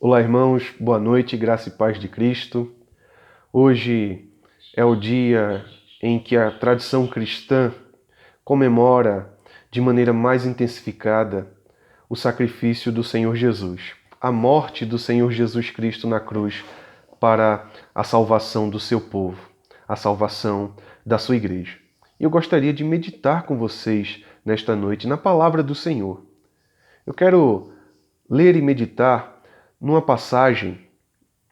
Olá, irmãos, boa noite, graça e paz de Cristo. Hoje é o dia em que a tradição cristã comemora de maneira mais intensificada o sacrifício do Senhor Jesus, a morte do Senhor Jesus Cristo na cruz para a salvação do seu povo, a salvação da sua igreja. E eu gostaria de meditar com vocês nesta noite na palavra do Senhor. Eu quero ler e meditar numa passagem,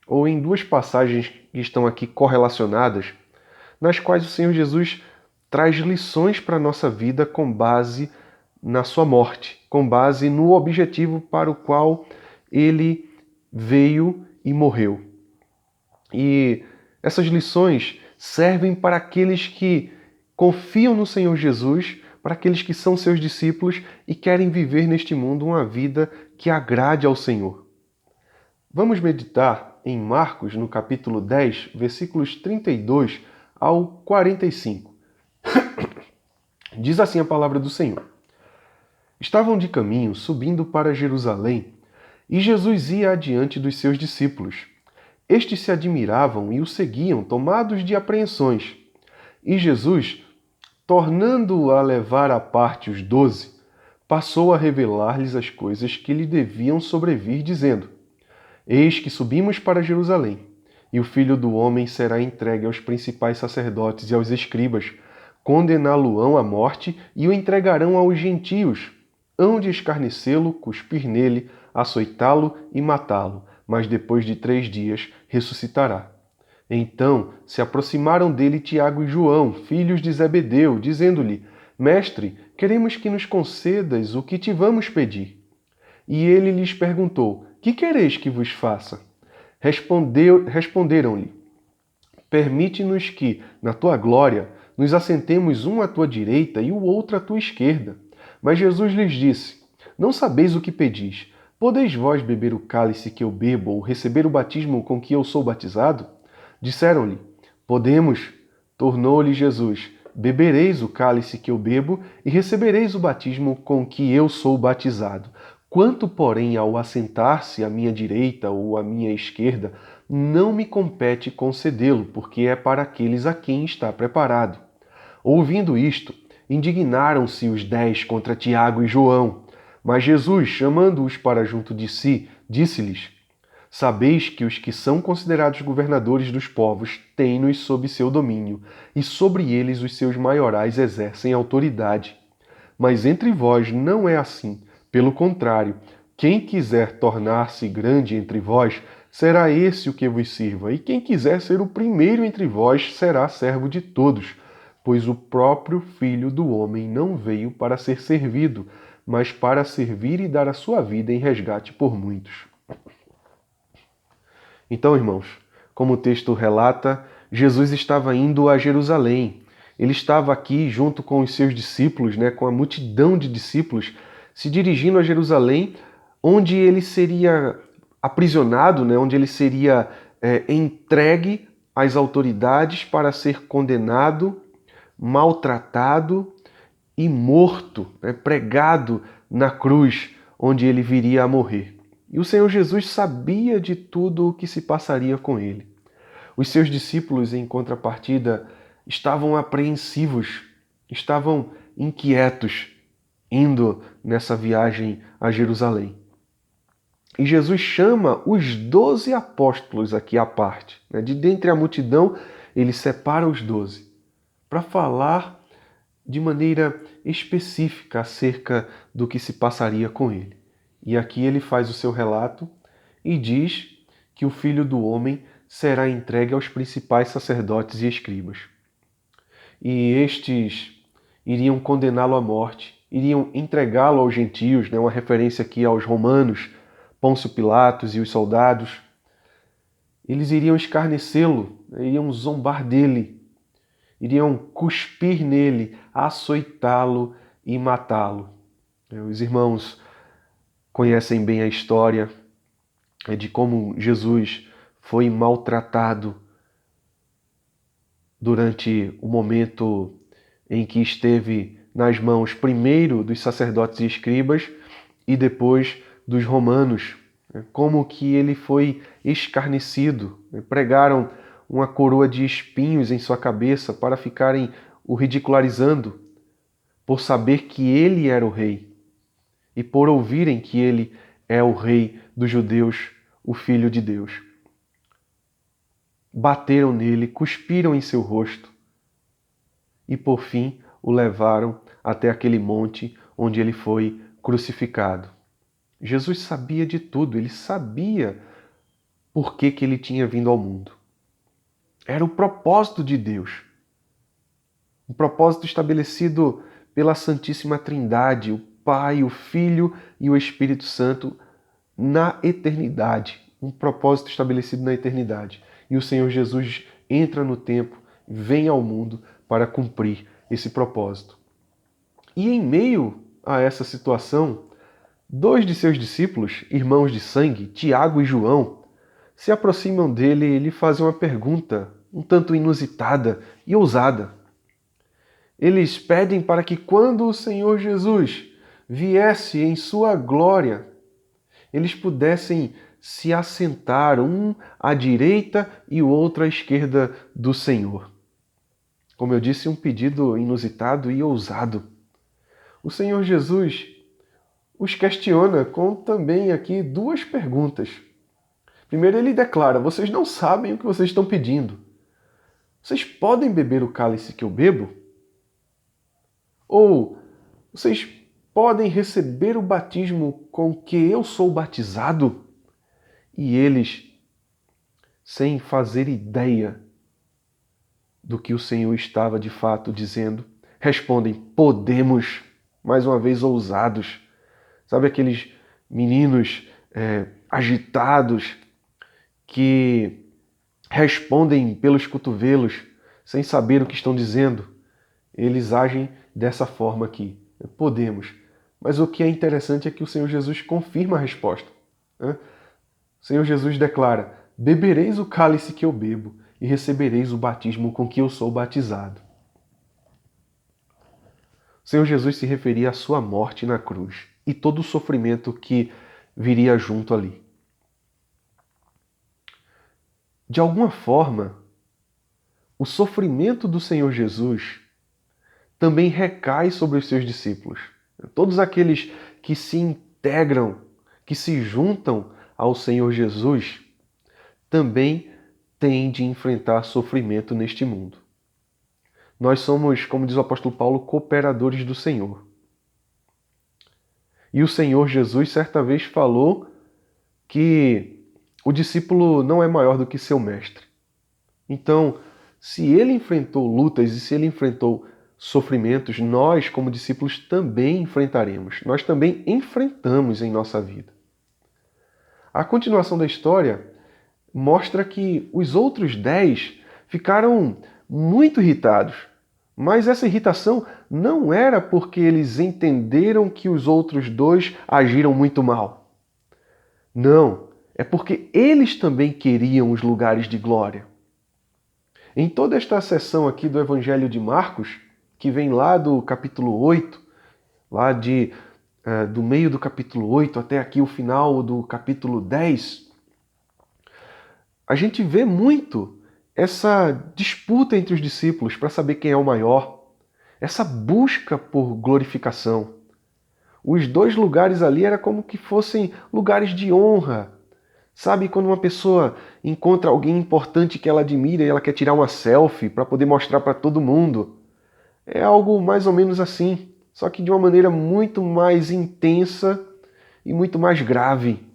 ou em duas passagens que estão aqui correlacionadas, nas quais o Senhor Jesus traz lições para a nossa vida com base na sua morte, com base no objetivo para o qual ele veio e morreu. E essas lições servem para aqueles que confiam no Senhor Jesus, para aqueles que são seus discípulos e querem viver neste mundo uma vida que agrade ao Senhor. Vamos meditar em Marcos, no capítulo 10, versículos 32 ao 45. Diz assim a palavra do Senhor. Estavam de caminho, subindo para Jerusalém, e Jesus ia adiante dos seus discípulos. Estes se admiravam e o seguiam, tomados de apreensões. E Jesus, tornando a levar à parte os 12, passou a revelar-lhes as coisas que lhe deviam sobrevir, dizendo: Eis que subimos para Jerusalém, e o Filho do Homem será entregue aos principais sacerdotes e aos escribas, condená-lo-ão à morte e o entregarão aos gentios. Hão de escarnecê-lo, cuspir nele, açoitá-lo e matá-lo, mas depois de 3 dias ressuscitará. Então se aproximaram dele Tiago e João, filhos de Zebedeu, dizendo-lhe: Mestre, queremos que nos concedas o que te vamos pedir. E ele lhes perguntou: Que quereis que vos faça? Responderam-lhe: Permite-nos que, na tua glória, nos assentemos um à tua direita e o outro à tua esquerda. Mas Jesus lhes disse: Não sabeis o que pedis. Podeis vós beber o cálice que eu bebo ou receber o batismo com que eu sou batizado? Disseram-lhe: Podemos. Tornou-lhe Jesus: Bebereis o cálice que eu bebo e recebereis o batismo com que eu sou batizado. Quanto, porém, ao assentar-se à minha direita ou à minha esquerda, não me compete concedê-lo, porque é para aqueles a quem está preparado. Ouvindo isto, indignaram-se os 10 contra Tiago e João. Mas Jesus, chamando-os para junto de si, disse-lhes: Sabeis que os que são considerados governadores dos povos têm-nos sob seu domínio, e sobre eles os seus maiorais exercem autoridade. Mas entre vós não é assim. Pelo contrário, quem quiser tornar-se grande entre vós, será esse o que vos sirva, e quem quiser ser o primeiro entre vós será servo de todos, pois o próprio Filho do Homem não veio para ser servido, mas para servir e dar a sua vida em resgate por muitos. Então, irmãos, como o texto relata, Jesus estava indo a Jerusalém. Ele estava aqui junto com os seus discípulos, com a multidão de discípulos, se dirigindo a Jerusalém, onde ele seria aprisionado, onde ele seria entregue às autoridades para ser condenado, maltratado e morto, pregado na cruz, onde ele viria a morrer. E o Senhor Jesus sabia de tudo o que se passaria com ele. Os seus discípulos, em contrapartida, estavam apreensivos, estavam inquietos, indo nessa viagem a Jerusalém. E Jesus chama os 12 apóstolos aqui à parte. De dentre a multidão, ele separa os 12 para falar de maneira específica acerca do que se passaria com ele. E aqui ele faz o seu relato e diz que o Filho do Homem será entregue aos principais sacerdotes e escribas. E estes iriam condená-lo à morte, iriam entregá-lo aos gentios, uma referência aqui aos romanos, Pôncio Pilatos e os soldados. Eles iriam escarnecê-lo, iriam zombar dele, iriam cuspir nele, açoitá-lo e matá-lo. Os irmãos conhecem bem a história de como Jesus foi maltratado durante o momento em que esteve nas mãos primeiro dos sacerdotes e escribas e depois dos romanos. como que ele foi escarnecido. Pregaram uma coroa de espinhos em sua cabeça para ficarem o ridicularizando, por saber que ele era o rei e por ouvirem que ele é o rei dos judeus, o Filho de Deus. Bateram nele, cuspiram em seu rosto e, por fim, o levaram até aquele monte onde ele foi crucificado. Jesus sabia de tudo, ele sabia por que ele tinha vindo ao mundo. Era o propósito de Deus, um propósito estabelecido pela Santíssima Trindade, o Pai, o Filho e o Espírito Santo na eternidade, um propósito estabelecido na eternidade. E o Senhor Jesus entra no tempo, vem ao mundo para cumprir esse propósito. E em meio a essa situação, dois de seus discípulos, irmãos de sangue, Tiago e João, se aproximam dele e lhe fazem uma pergunta um tanto inusitada e ousada. Eles pedem para que quando o Senhor Jesus viesse em sua glória, eles pudessem se assentar, um à direita e o outro à esquerda do Senhor. Como eu disse, um pedido inusitado e ousado. O Senhor Jesus os questiona com também aqui duas perguntas. Primeiro ele declara: vocês não sabem o que vocês estão pedindo. Vocês podem beber o cálice que eu bebo? Ou vocês podem receber o batismo com que eu sou batizado? E eles, sem fazer ideia do que o Senhor estava de fato dizendo, respondem: podemos, mais uma vez ousados. Sabe aqueles meninos agitados que respondem pelos cotovelos sem saber o que estão dizendo? Eles agem dessa forma aqui. Podemos. Mas o que é interessante é que o Senhor Jesus confirma a resposta. O Senhor Jesus declara: bebereis o cálice que eu bebo e recebereis o batismo com que eu sou batizado. O Senhor Jesus se referia à sua morte na cruz e todo o sofrimento que viria junto ali. De alguma forma, o sofrimento do Senhor Jesus também recai sobre os seus discípulos. Todos aqueles que se integram, que se juntam ao Senhor Jesus, também têm de enfrentar sofrimento neste mundo. Nós somos, como diz o apóstolo Paulo, cooperadores do Senhor. E o Senhor Jesus certa vez falou que o discípulo não é maior do que seu mestre. Então, se ele enfrentou lutas e se ele enfrentou sofrimentos, nós, como discípulos, também enfrentaremos. Nós também enfrentamos em nossa vida. A continuação da história mostra que os outros 10 ficaram muito irritados. Mas essa irritação não era porque eles entenderam que os outros 2 agiram muito mal. Não, é porque eles também queriam os lugares de glória. Em toda esta seção aqui do Evangelho de Marcos, que vem lá do capítulo 8, lá do meio do capítulo 8 até aqui o final do capítulo 10, a gente vê muito essa disputa entre os discípulos para saber quem é o maior, essa busca por glorificação. Os 2 lugares ali era como que fossem lugares de honra. Sabe quando uma pessoa encontra alguém importante que ela admira e ela quer tirar uma selfie para poder mostrar para todo mundo? É algo mais ou menos assim, só que de uma maneira muito mais intensa e muito mais grave.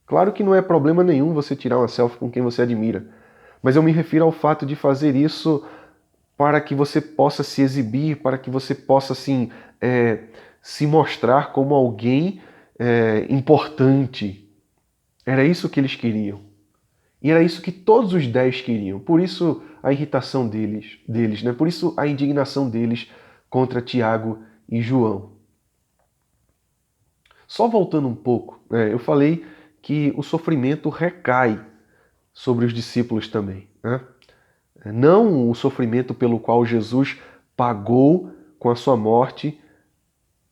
Claro que não é problema nenhum você tirar uma selfie com quem você admira, mas eu me refiro ao fato de fazer isso para que você possa se exibir, para que você possa assim, se mostrar como alguém importante. Era isso que eles queriam. E era isso que todos os 10 queriam. Por isso a irritação deles, né? Por isso a indignação deles contra Tiago e João. Só voltando um pouco, eu falei que o sofrimento recai sobre os discípulos também. Né? Não o sofrimento pelo qual Jesus pagou com a sua morte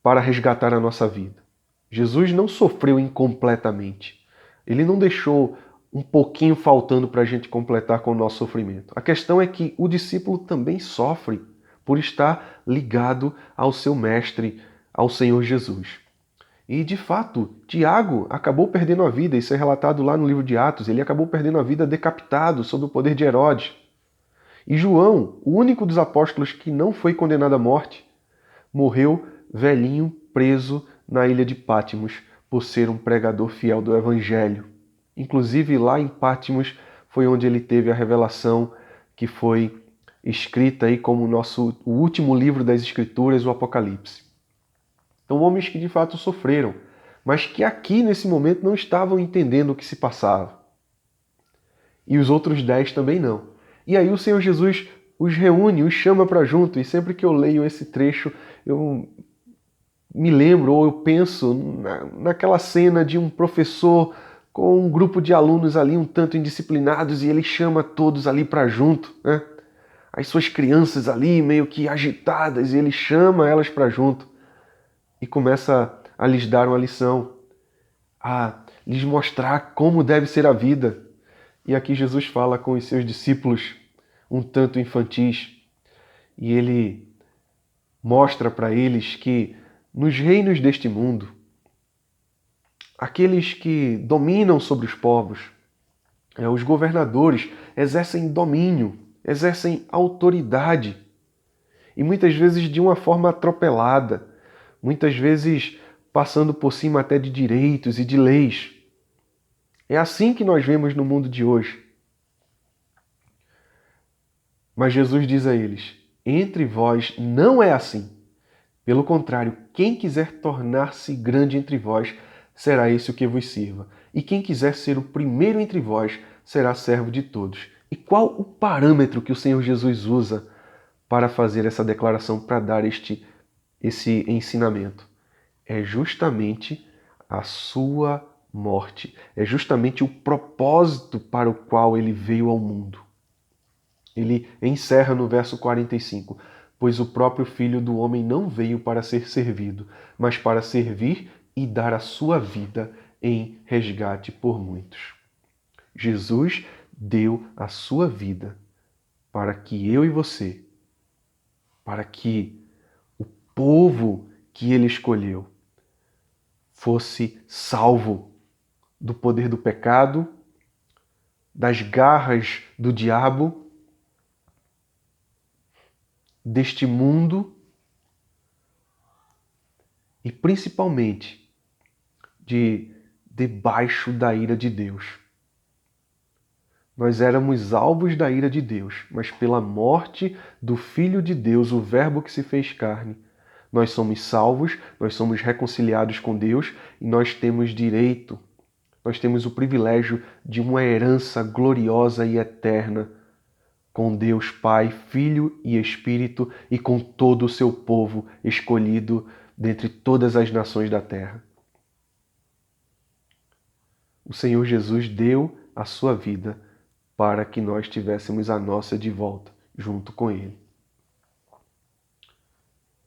para resgatar a nossa vida. Jesus não sofreu incompletamente. Ele não deixou um pouquinho faltando para a gente completar com o nosso sofrimento. A questão é que o discípulo também sofre por estar ligado ao seu mestre, ao Senhor Jesus. E, de fato, Tiago acabou perdendo a vida. Isso é relatado lá no livro de Atos. Ele acabou perdendo a vida decapitado sob o poder de Herodes. E João, o único dos apóstolos que não foi condenado à morte, morreu velhinho, preso na ilha de Patmos, por ser um pregador fiel do Evangelho. Inclusive, lá em Patmos foi onde ele teve a revelação que foi escrita aí como o último livro das Escrituras, o Apocalipse. Então, homens que de fato sofreram, mas que aqui nesse momento não estavam entendendo o que se passava. E os outros 10 também não. E aí o Senhor Jesus os reúne, os chama para junto, e sempre que eu leio esse trecho, eu me lembro ou eu penso naquela cena de um professor com um grupo de alunos ali um tanto indisciplinados e ele chama todos ali para junto, né? As suas crianças ali meio que agitadas e ele chama elas para junto e começa a lhes dar uma lição, a lhes mostrar como deve ser a vida. E aqui Jesus fala com os seus discípulos um tanto infantis e ele mostra para eles que nos reinos deste mundo, aqueles que dominam sobre os povos, os governadores, exercem domínio, exercem autoridade. E muitas vezes de uma forma atropelada, muitas vezes passando por cima até de direitos e de leis. É assim que nós vemos no mundo de hoje. Mas Jesus diz a eles: entre vós não é assim. Pelo contrário, quem quiser tornar-se grande entre vós, será esse o que vos sirva. E quem quiser ser o primeiro entre vós, será servo de todos. E qual o parâmetro que o Senhor Jesus usa para fazer essa declaração, para dar esse ensinamento? É justamente a sua morte. É justamente o propósito para o qual ele veio ao mundo. Ele encerra no verso 45. Pois o próprio Filho do Homem não veio para ser servido, mas para servir e dar a sua vida em resgate por muitos. Jesus deu a sua vida para que eu e você, para que o povo que ele escolheu fosse salvo do poder do pecado, das garras do diabo, deste mundo e principalmente debaixo da ira de Deus. Nós éramos alvos da ira de Deus, mas pela morte do Filho de Deus, o Verbo que se fez carne, nós somos salvos, nós somos reconciliados com Deus e nós temos direito, nós temos o privilégio de uma herança gloriosa e eterna com Deus Pai, Filho e Espírito e com todo o seu povo escolhido dentre todas as nações da terra. O Senhor Jesus deu a sua vida para que nós tivéssemos a nossa de volta, junto com Ele.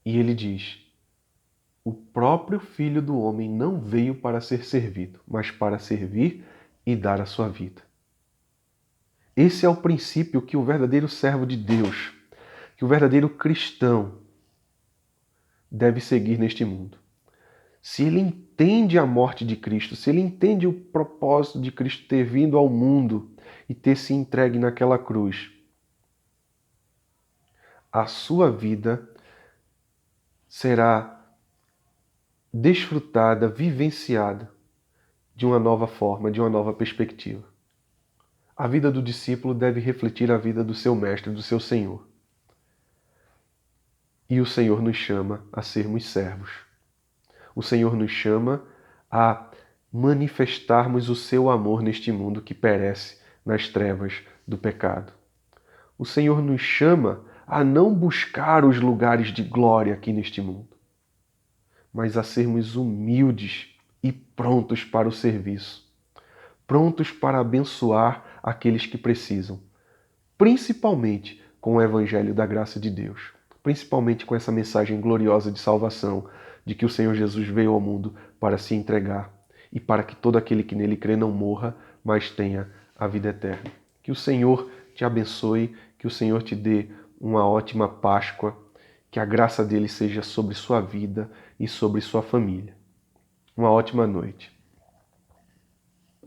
E Ele diz: o próprio Filho do Homem não veio para ser servido, mas para servir e dar a sua vida. Esse é o princípio que o verdadeiro servo de Deus, que o verdadeiro cristão deve seguir neste mundo. Se ele entende a morte de Cristo, se ele entende o propósito de Cristo ter vindo ao mundo e ter se entregue naquela cruz, a sua vida será desfrutada, vivenciada de uma nova forma, de uma nova perspectiva. A vida do discípulo deve refletir a vida do seu mestre, do seu Senhor. E o Senhor nos chama a sermos servos. O Senhor nos chama a manifestarmos o seu amor neste mundo que perece nas trevas do pecado. O Senhor nos chama a não buscar os lugares de glória aqui neste mundo, mas a sermos humildes e prontos para o serviço, prontos para abençoar aqueles que precisam, principalmente com o Evangelho da graça de Deus, principalmente com essa mensagem gloriosa de salvação, de que o Senhor Jesus veio ao mundo para se entregar e para que todo aquele que nele crê não morra, mas tenha a vida eterna. Que o Senhor te abençoe, que o Senhor te dê uma ótima Páscoa, que a graça dele seja sobre sua vida e sobre sua família. Uma ótima noite.